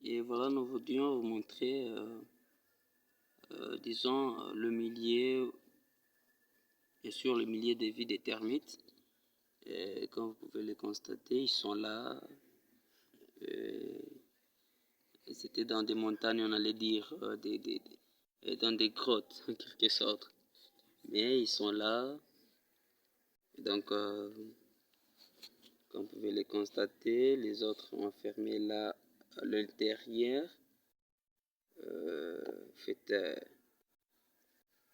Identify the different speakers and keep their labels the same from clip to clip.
Speaker 1: Et voilà, nous voudrions vous montrer, disons, le millier, bien sûr, le millier de vies des termites. Et comme vous pouvez le constater, ils sont là. C'était dans des montagnes, on allait dire, dans des grottes, en quelque sorte. Mais ils sont là. Et donc, comme vous pouvez le constater, les autres sont enfermés là à l'intérieur.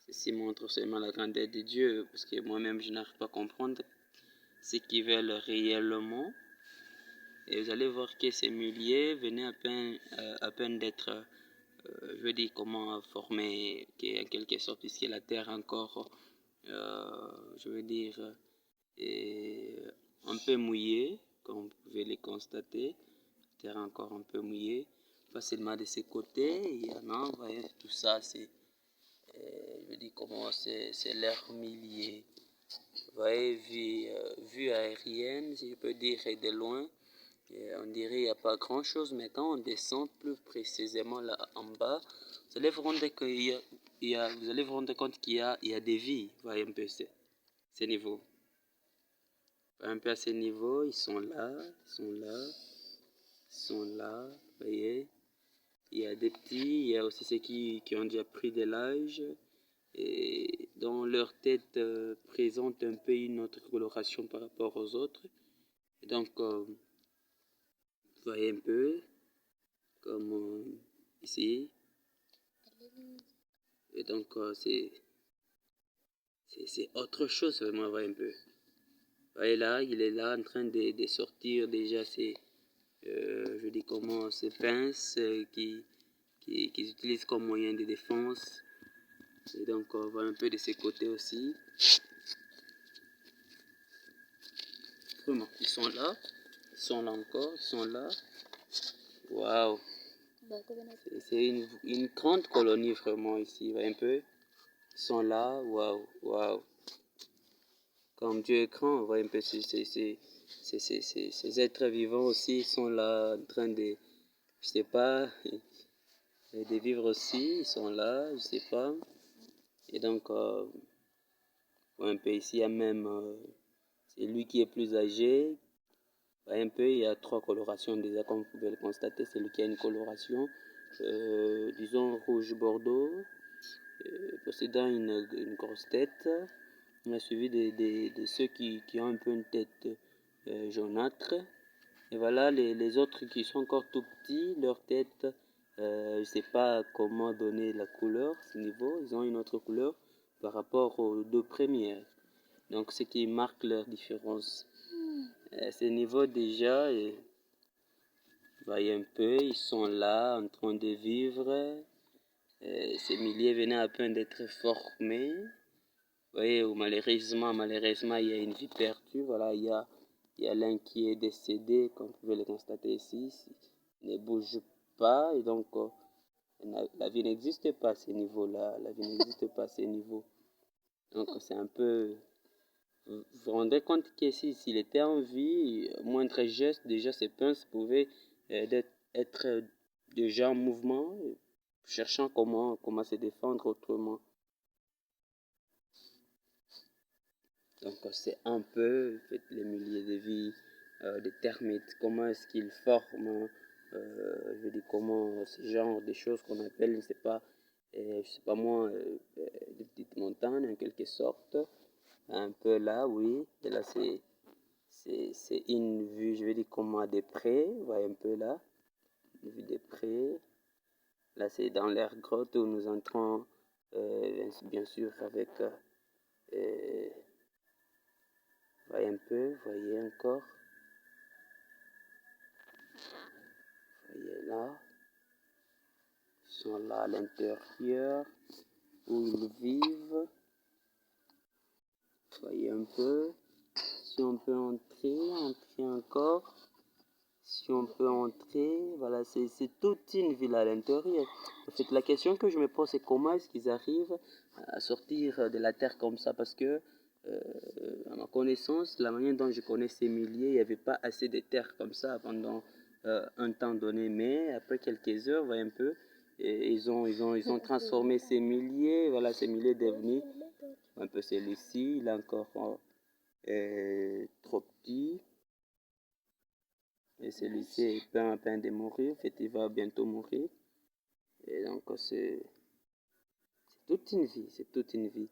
Speaker 1: Ceci montre seulement la grandeur de Dieu, parce que moi-même je n'arrive pas à comprendre ce qu'ils veulent réellement. Et vous allez voir que ces milliers venaient à peine d'être, je veux dire, comment formés, en quelque sorte, puisque la terre encore, je veux dire, est un peu mouillée, comme vous pouvez le constater. La terre encore un peu mouillée. Facilement de ces côtés, il y en a, vous voyez, tout ça, c'est, je veux dire, comment c'est l'air millier. Vous voyez, vue aérienne, si je peux dire, et de loin, on dirait qu'il n'y a pas grand chose, mais quand on descend plus précisément là en bas, vous allez vous rendre, vous allez vous rendre compte qu'il y a des vies. Vous voyez un peu ces niveaux. Un peu à ces niveaux, ils sont là, ils sont là, ils sont là, vous voyez. Il y a des petits, il y a aussi ceux qui ont déjà pris de l'âge et dont leur tête présente un peu une autre coloration par rapport aux autres. Et donc, vous voyez un peu, comme ici. Et donc, c'est autre chose, vraiment, vous voyez un peu. Vous voyez là, il est là en train de sortir déjà je dis comment, ces pinces qu'ils utilisent comme moyen de défense. Et donc, on voit un peu de ces côtés aussi. Vraiment, ils sont là encore, ils sont là. Waouh! C'est une grande colonie vraiment ici, vous voyez un peu. Ils sont là, waouh, waouh. Comme Dieu est grand, vous voyez un peu ces êtres vivants aussi, ils sont là en train de, je sais pas, de vivre aussi, ils sont là, je sais pas. Et donc, un peu ici, il y a même, c'est lui qui est plus âgé. Un peu, il y a trois colorations déjà, comme vous pouvez le constater. C'est lui qui a une coloration, disons rouge-bordeaux, possédant une grosse tête. On a suivi de ceux qui ont un peu une tête jaunâtre. Et voilà, les autres qui sont encore tout petits, leur tête, je ne sais pas comment donner la couleur, ce niveau. Ils ont une autre couleur par rapport aux deux premières. Donc, ce qui marque leur différence. Ces niveaux déjà, vous voyez un peu, ils sont là en train de vivre. Ces milliers venaient à peine d'être formés. Vous voyez, malheureusement, il y a une vie perdue. Voilà, il y a l'un qui est décédé, comme vous pouvez le constater ici. Il ne bouge pas et donc la vie n'existe pas à ces niveaux-là. La vie n'existe pas à ces niveaux. Donc c'est un peu... Vous vous rendez compte que s'il était en vie, moindre geste, déjà ses pinces pouvaient être déjà en mouvement, cherchant comment se défendre autrement. Donc c'est un peu en fait, les milliers de vies des termites, comment est-ce qu'ils forment, je veux dire comment ce genre de choses qu'on appelle, je sais pas moi, des petites montagnes en quelque sorte, un peu là, oui, et là c'est une vue, je vais dire comment des prés, vous voyez un peu là, une vue des prés. Là c'est dans l'air grotte où nous entrons, bien sûr avec... voyez un peu, voyez encore, voyez là, ils sont là à l'intérieur où ils vivent, voyez un peu, si on peut entrer encore, si on peut entrer, voilà, c'est toute une ville à l'intérieur. En fait, la question que je me pose, c'est comment est-ce qu'ils arrivent à sortir de la terre comme ça, parce que, à ma connaissance, la manière dont je connais ces milliers, il n'y avait pas assez de terre comme ça pendant un temps donné, mais après quelques heures, voyez un peu, et ils ont transformé ces milliers, voilà, ces milliers devenus, un peu celui-ci, il est encore trop petit, et celui-ci est à peine de mourir, en fait, il va bientôt mourir, et donc c'est toute une vie, c'est toute une vie.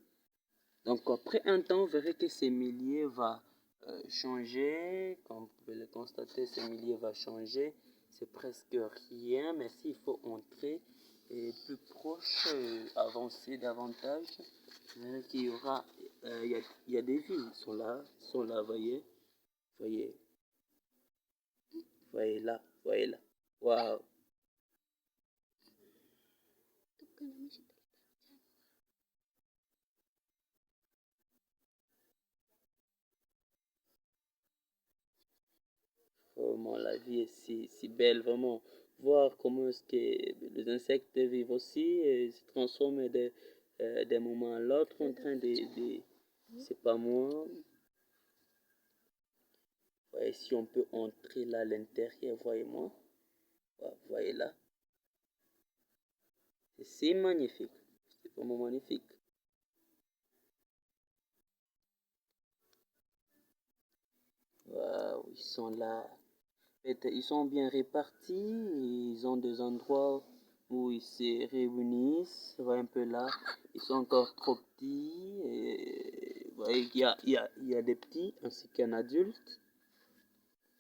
Speaker 1: Donc après un temps, vous verrez que ces milliers va changer. Comme vous pouvez le constater, ces milliers va changer. C'est presque rien, mais s'il faut entrer et plus proche, avancer davantage, vous verrez qu'il y aura, il y a des vies, ils sont là, voyez, voyez, voyez là. Waouh! Vraiment, la vie est si belle, vraiment. Voir comment est-ce que les insectes vivent aussi et se transforment d'un moment à l'autre en train c'est pas moi. Voyez, si on peut entrer là à l'intérieur, voyez-moi. Voyez là. C'est magnifique. C'est vraiment magnifique. Waouh, ils sont là. Ils sont bien répartis, ils ont des endroits où ils se réunissent, un peu là, ils sont encore trop petits, et, vous voyez, il y a des petits ainsi qu'un adulte,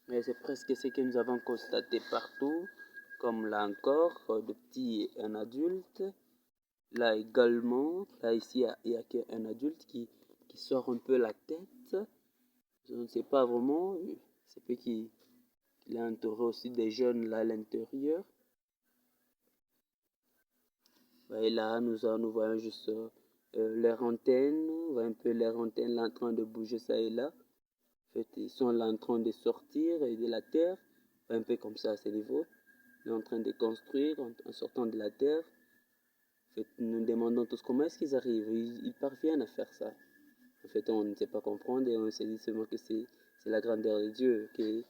Speaker 1: mais c'est presque ce que nous avons constaté partout, comme là encore, de petits et un adulte, là également, là ici il y a qu'un adulte qui sort un peu la tête, je ne sais pas vraiment, c'est peu qui... Il a entouré aussi des jeunes là à l'intérieur. Et là, nous voyons juste leur antenne. On voit un peu leur antenne là en train de bouger ça et là. En fait, ils sont là en train de sortir de la terre. Un peu comme ça à ce niveau. Ils sont en train de construire en sortant de la terre. En fait, nous nous demandons tous comment est-ce qu'ils arrivent. Ils parviennent à faire ça. En fait, on ne sait pas comprendre et on se dit seulement que c'est la grandeur de Dieu, que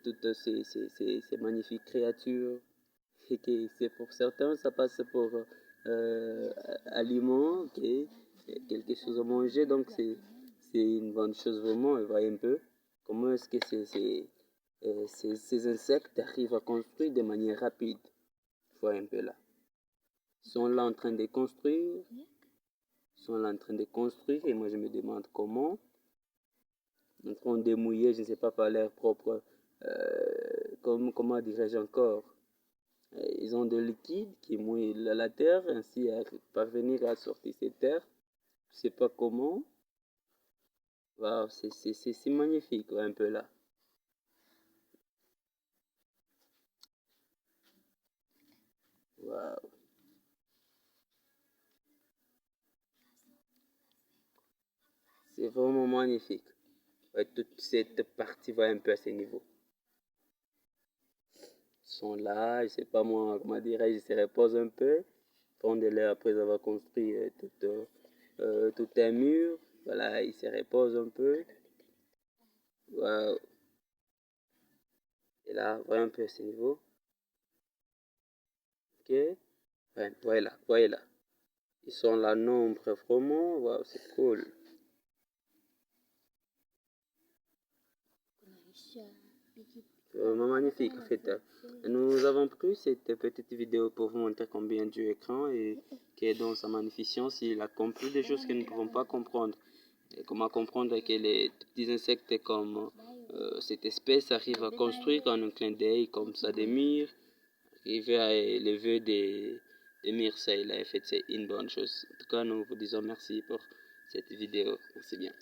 Speaker 1: toutes ces magnifiques créatures, et que c'est pour certains, ça passe pour aliment, okay, quelque chose à manger, donc c'est une bonne chose vraiment. Et voyez un peu comment est-ce que ces insectes arrivent à construire de manière rapide. Voyez un peu là. Ils sont là en train de construire. Ils sont là en train de construire et moi je me demande comment. En train de mouiller, je ne sais pas, par leur propre, comment dirais-je encore, ils ont de liquide qui mouille la terre, ainsi à parvenir à sortir cette terre. Je ne sais pas comment. Wow, c'est magnifique, un peu là. Wow. C'est vraiment magnifique. Ouais, toute cette partie va un peu à ce niveau. Ils sont là, je ne sais pas moi, comment dirais-je, ils se reposent un peu. Prendre l'air après avoir construit tout un mur. Voilà, ils se reposent un peu. Wow. Et là, voyez un peu à ce niveau. Ok. Ouais, voilà, voilà. Ils sont là nombre vraiment. Wow, c'est cool. C'est vraiment magnifique en fait. Nous avons pris cette petite vidéo pour vous montrer combien Dieu est grand et que dans sa magnificence, il a compris des choses que nous ne pouvons pas comprendre. Et comment comprendre que les petits insectes comme cette espèce arrivent à construire en un clin d'œil comme ça des murs, arriver à élever des murs, ça il a fait, c'est une bonne chose. En tout cas, nous vous disons merci pour cette vidéo. Merci bien.